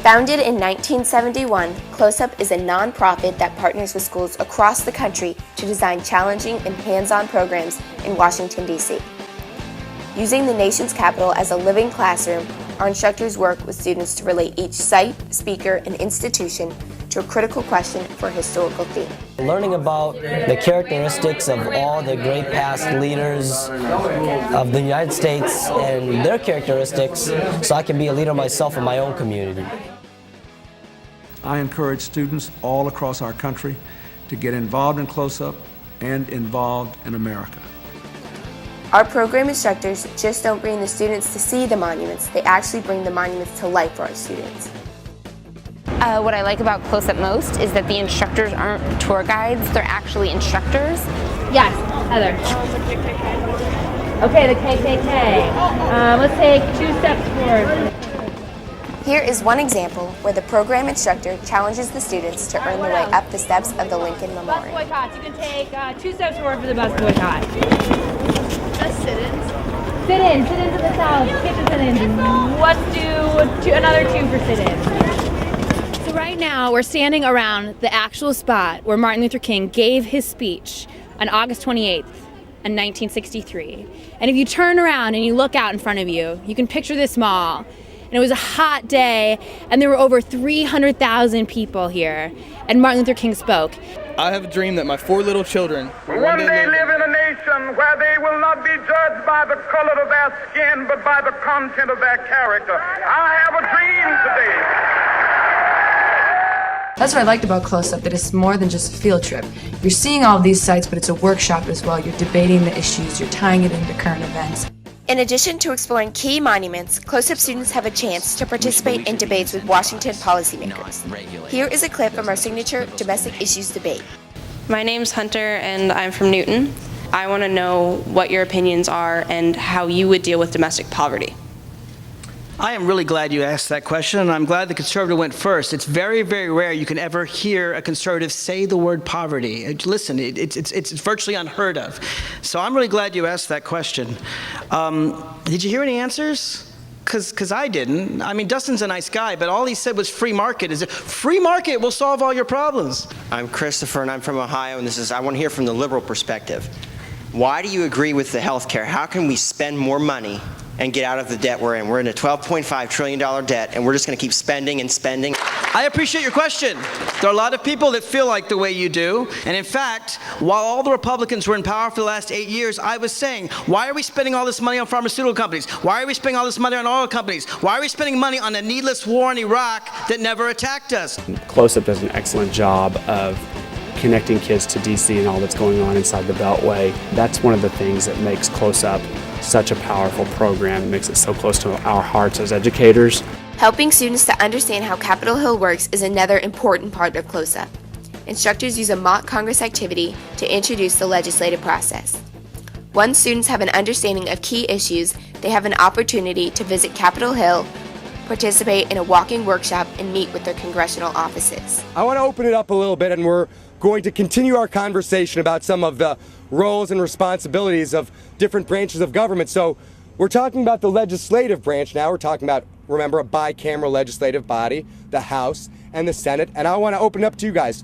Founded in 1971, Close-Up is a nonprofit that partners with schools across the country to design challenging and hands-on programs in Washington, D.C. Using the nation's capital as a living classroom, our instructors work with students to relate each site, speaker, and institution to a critical question for a historical theme. Learning about the characteristics of all the great past leaders of the United States and their characteristics so I can be a leader myself in my own community. I encourage students all across our country to get involved in Close-Up and involved in America. Our program instructors just don't bring the students to see the monuments, they actually bring the monuments to life for our students. What I like about Close-Up most is that the instructors aren't tour guides, they're actually instructors. Yes, Heather. Okay, the KKK. Let's take 2 steps forward. Here is one example where the program instructor challenges the students to earn their way up the steps of the Lincoln Bus Memorial. boycotts. You can take 2 steps forward for the bus boycott. Just sit-ins. Sit-ins to the south. Skip the sit-ins. Let's do another 2 for sit-ins. So right now we're standing around the actual spot where Martin Luther King gave his speech on August 28th in 1963. And if you turn around and you look out in front of you, you can picture this mall. And it was a hot day, and there were over 300,000 people here, and Martin Luther King spoke. I have a dream that my 4 little children will one day live in a nation where they will not be judged by the color of their skin, but by the content of their character. I have a dream today. That's what I liked about Close-Up, that it's more than just a field trip. You're seeing all of these sites, but it's a workshop as well. You're debating the issues, you're tying it into current events. In addition to exploring key monuments, Close-Up students have a chance to participate in debates with Washington policymakers. Here is a clip from our signature domestic issues debate. My name's Hunter and I'm from Newton. I want to know what your opinions are and how you would deal with domestic poverty. I am really glad you asked that question, and I'm glad the conservative went first. It's very, very rare you can ever hear a conservative say the word poverty. Listen, it's virtually unheard of. So I'm really glad you asked that question. Did you hear any answers? Because I didn't. I mean, Dustin's a nice guy, but all he said was free market. Is it free market will solve all your problems? I'm Christopher, and I'm from Ohio, and I want to hear from the liberal perspective. Why do you agree with the health care? How can we spend more money and get out of the debt we're in? We're in a $12.5 trillion debt, and we're just going to keep spending and spending. I appreciate your question. There are a lot of people that feel like the way you do. And in fact, while all the Republicans were in power for the last 8 years, I was saying, why are we spending all this money on pharmaceutical companies? Why are we spending all this money on oil companies? Why are we spending money on a needless war in Iraq that never attacked us? Close-Up does an excellent job of connecting kids to DC and all that's going on inside the Beltway. That's one of the things that makes Close-Up such a powerful program. It makes it so close to our hearts as educators. Helping students to understand how Capitol Hill works is another important part of Close-Up. Instructors use a mock Congress activity to introduce the legislative process. Once students have an understanding of key issues, they have an opportunity to visit Capitol Hill, participate in a walking workshop, and meet with their congressional offices. I want to open it up a little bit, and we're going to continue our conversation about some of the roles and responsibilities of different branches of government. So we're talking about the legislative branch now. We're talking about, remember, a bicameral legislative body, the House and the Senate. And I want to open it up to you guys.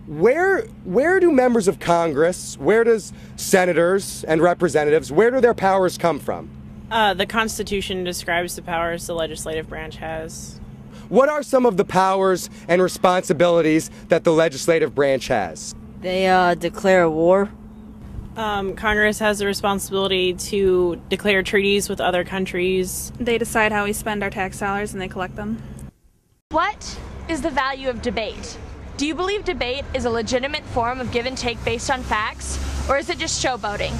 Where do members of Congress, where does senators and representatives, where do their powers come from? The Constitution describes the powers the legislative branch has. What are some of the powers and responsibilities that the legislative branch has? They declare war. Congress has the responsibility to declare treaties with other countries. They decide how we spend our tax dollars and they collect them. What is the value of debate? Do you believe debate is a legitimate form of give and take based on facts, or is it just showboating?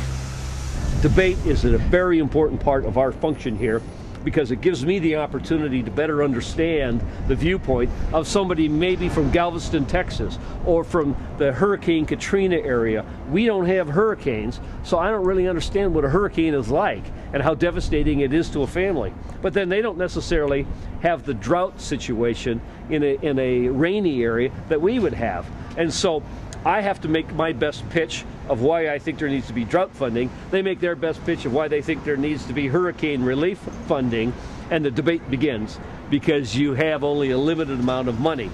Debate is a very important part of our function here, because it gives me the opportunity to better understand the viewpoint of somebody maybe from Galveston, Texas, or from the Hurricane Katrina area. We don't have hurricanes, so I don't really understand what a hurricane is like and how devastating it is to a family. But then they don't necessarily have the drought situation in a rainy area that we would have. And so I have to make my best pitch of why I think there needs to be drought funding. They make their best pitch of why they think there needs to be hurricane relief funding, and the debate begins. because you have only a limited amount of money.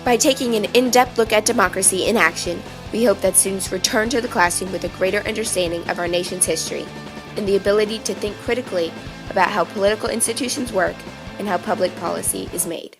By taking an in-depth look at democracy in action, we hope that students return to the classroom with a greater understanding of our nation's history and the ability to think critically about how political institutions work and how public policy is made.